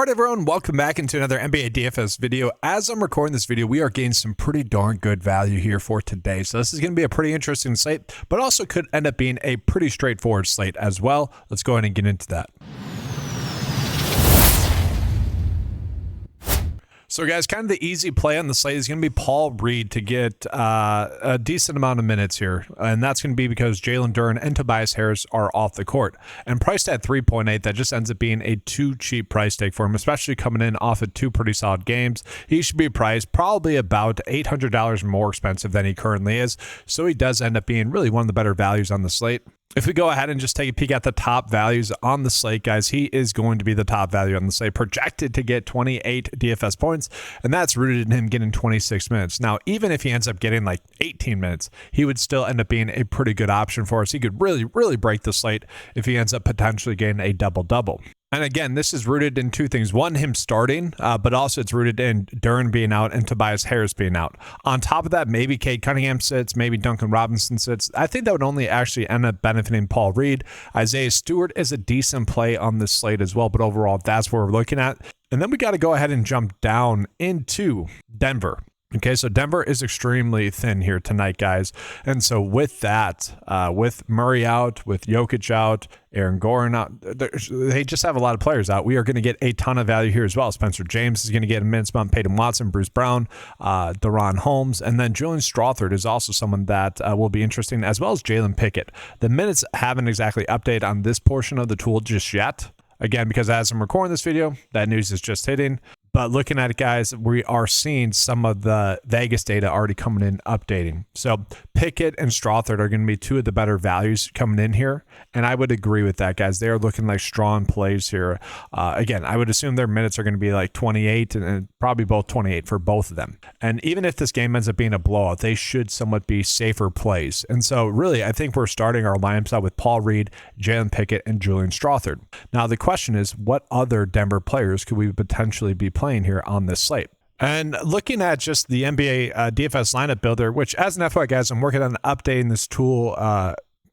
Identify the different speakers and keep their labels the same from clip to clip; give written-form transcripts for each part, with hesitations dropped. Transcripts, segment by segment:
Speaker 1: All right, everyone, welcome back into another NBA DFS video. As I'm recording this video, we are getting some pretty darn good value here for today. So this is going to be a pretty interesting slate, but also could end up being a pretty straightforward slate as well. Let's go ahead and get into that. So guys, kind of the easy play on the slate is going to be Paul Reed to get a decent amount of minutes here. And that's going to be because Jalen Duren and Tobias Harris are off the court. And priced at 3.8, that just ends up being a too cheap price tag for him, especially coming in off of two pretty solid games. He should be priced probably about $800 more expensive than he currently is. So he does end up being really one of the better values on the slate. If we go ahead and just take a peek at the top values on the slate, guys, he is going to be the top value on the slate, projected to get 28 DFS points, and that's rooted in him getting 26 minutes. Now, even if he ends up getting like 18 minutes, he would still end up being a pretty good option for us. He could really break the slate if he ends up potentially getting a double-double. And again, this is rooted in two things. One, him starting, but also it's rooted in Duren being out and Tobias Harris being out. On top of that, maybe Cade Cunningham sits, maybe Duncan Robinson sits. I think that would only actually end up benefiting Paul Reed. Isaiah Stewart is a decent play on this slate as well, but overall, that's what we're looking at. And then we got to go ahead and jump down into Denver. Okay, so Denver is extremely thin here tonight, guys. And so with that, with Murray out, with Jokic out, Aaron Gordon out, they just have a lot of players out. We are going to get a ton of value here as well. Spencer James is going to get a minutes bump, Peyton Watson, Bruce Brown, Deron Holmes, and then Julian Strawther is also someone that will be interesting, as well as Jalen Pickett. The minutes haven't exactly updated on this portion of the tool just yet. Again, because as I'm recording this video, that news is just hitting. But looking at it, guys, we are seeing some of the Vegas data already coming in, updating. So Pickett and Strawther are going to be two of the better values coming in here. And I would agree with that, guys. They are looking like strong plays here. Again, I would assume their minutes are going to be like 28 and probably both 28 for both of them. And even if this game ends up being a blowout, they should somewhat be safer plays. And so really, I think we're starting our lineups out with Paul Reed, Jalen Pickett, and Julian Strawther. Now, the question is, what other Denver players could we potentially be playing here on this slate? And looking at just the NBA DFS lineup builder, which as an FYI, guys, I'm working on updating this tool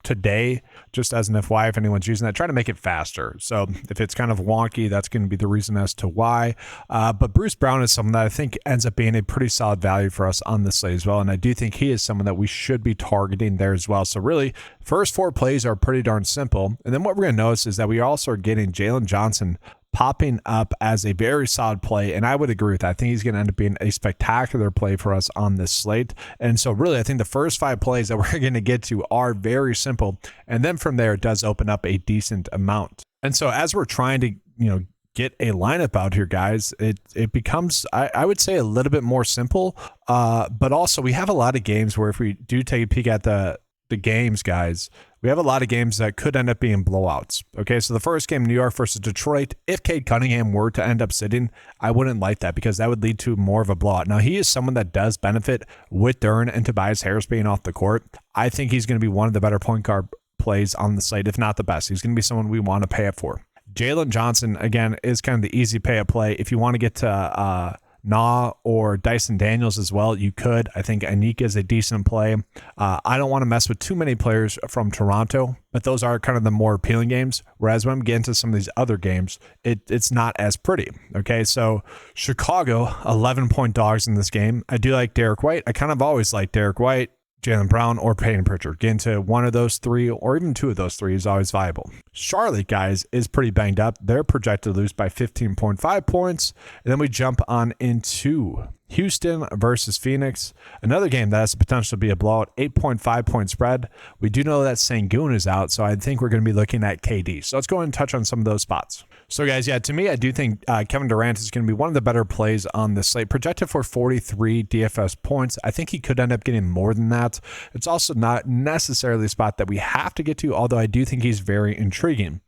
Speaker 1: today, just as an FYI, if anyone's using that, try to make it faster. So if it's kind of wonky, that's going to be the reason as to why. But Bruce Brown is someone that I think ends up being a pretty solid value for us on this slate as well. And I do think he is someone that we should be targeting there as well. So really, first four plays are pretty darn simple. And then what we're going to notice is that we also are getting Jalen Johnson popping up as a very solid play, and I would agree with that. I think he's going to end up being a spectacular play for us on this slate. And so really, I think the first five plays that we're going to get to are very simple, and then from there, it does open up a decent amount. And so as we're trying to, get a lineup out here, guys, it becomes, I would say, a little bit more simple, but also we have a lot of games where if we do take a peek at the games, guys, we have a lot of games that could end up being blowouts. Okay, so the first game, New York versus Detroit, if Cade Cunningham were to end up sitting, I wouldn't like that because that would lead to more of a blowout. Now, he is someone that does benefit with Duren and Tobias Harris being off the court. I think he's going to be one of the better point guard plays on the slate, if not the best. He's going to be someone we want to pay up for. Jalen Johnson, again, is kind of the easy pay up play. If you want to get to Nah or Dyson Daniels as well, you could. I think Anik is a decent play. I don't want to mess with too many players from Toronto, but those are kind of the more appealing games. Whereas when I'm getting to some of these other games, it's not as pretty. Okay, so Chicago, 11-point dogs in this game. I do like Derek White. I kind of always like Derek White, Jaylen Brown, or Peyton Pritchard. Getting to one of those three or even two of those three is always viable. Charlotte, guys, is pretty banged up. They're projected to lose by 15.5 points. And then we jump on into Houston versus Phoenix. Another game that has the potential to be a blowout, 8.5 point spread. We do know that Sengun is out, so I think we're going to be looking at KD. So let's go ahead and touch on some of those spots. So guys, yeah, to me, I do think Kevin Durant is going to be one of the better plays on this slate, projected for 43 DFS points. I think he could end up getting more than that. It's also not necessarily a spot that we have to get to, although I do think he's very intriguing.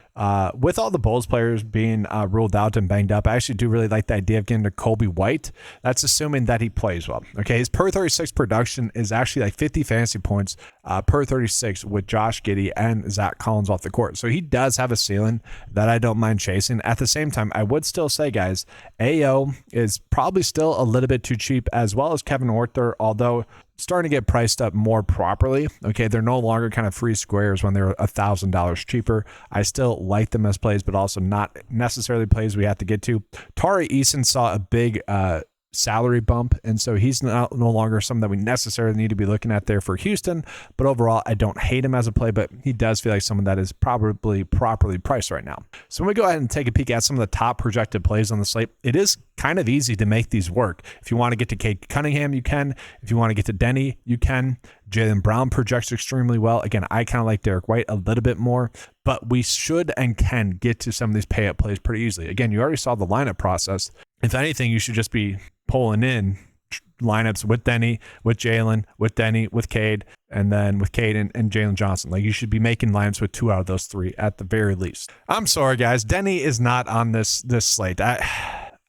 Speaker 1: With all the Bulls players being ruled out and banged up, I actually do really like the idea of getting to Kobe White. That's assuming that he plays well. Okay, his per 36 production is actually like 50 fantasy points per 36 with Josh Giddey and Zach Collins off the court. So he does have a ceiling that I don't mind chasing. At the same time, I would still say, guys, AO is probably still a little bit too cheap, as well as Kevin Huerter, although starting to get priced up more properly. Okay, they're no longer kind of free squares when they're $1,000 cheaper. I still like them as plays, but also not necessarily plays we have to get to. Tari Eason saw a big salary bump, and so he's no longer something that we necessarily need to be looking at there for Houston. But overall, I don't hate him as a play, but he does feel like someone that is probably properly priced right now. So when we go ahead and take a peek at some of the top projected plays on the slate, it is kind of easy to make these work. If you want to get to Cade Cunningham, you can. If you want to get to Denny, you can. Jaylen Brown projects extremely well. Again, I kind of like Derek White a little bit more, but we should and can get to some of these pay up plays pretty easily. Again, you already saw the lineup process. If anything, you should just be pulling in lineups with Denny, with Jalen, with Denny, with Cade, and then with Cade and Jalen Johnson. Like, you should be making lineups with 2 out of those 3 at the very least. I'm sorry, guys. Denny is not on this slate. And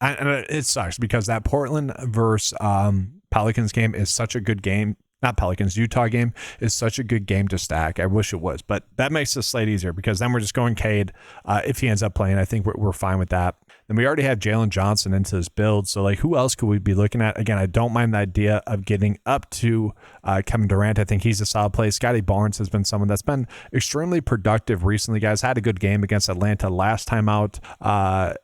Speaker 1: it sucks because that Portland versus Pelicans game is such a good game. Not Pelicans, Utah game is such a good game to stack. I wish it was, but that makes the slate easier because then we're just going Cade. If he ends up playing, I think we're fine with that. Then we already have Jalen Johnson into this build. So, like, who else could we be looking at? Again, I don't mind the idea of getting up to Kevin Durant. I think he's a solid play. Scotty Barnes has been someone that's been extremely productive recently, guys. Had a good game against Atlanta last time out.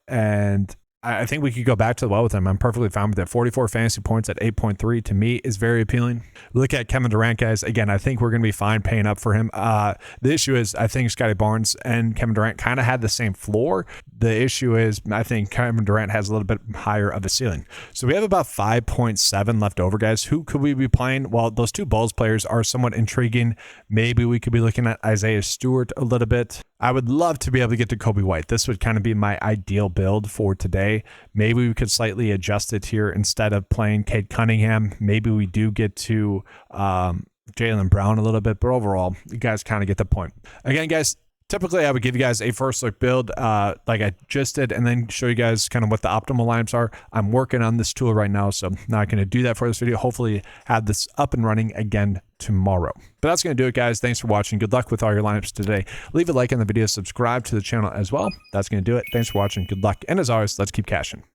Speaker 1: And I think we could go back to the well with him. I'm perfectly fine with that. 44 fantasy points at 8.3 to me is very appealing. Look at Kevin Durant, guys. Again, I think we're going to be fine paying up for him. The issue is I think Scotty Barnes and Kevin Durant kind of had the same floor. The issue is I think Kevin Durant has a little bit higher of a ceiling. So we have about 5.7 left over, guys. Who could we be playing? Well, those 2 Bulls players are somewhat intriguing. Maybe we could be looking at Isaiah Stewart a little bit. I would love to be able to get to Kobe White. This would kind of be my ideal build for today. Maybe we could slightly adjust it here instead of playing Cade Cunningham. Maybe we do get to Jaylen Brown a little bit, but overall, you guys kind of get the point. Again, guys, typically I would give you guys a first look build like I just did, and then show you guys kind of what the optimal lineups are. I'm working on this tool right now, so I'm not going to do that for this video. Hopefully have this up and running again tomorrow. But that's going to do it, guys. Thanks for watching. Good luck with all your lineups today. Leave a like on the video, subscribe to the channel as well. That's going to do it. Thanks for watching. Good luck. And as always, let's keep cashing.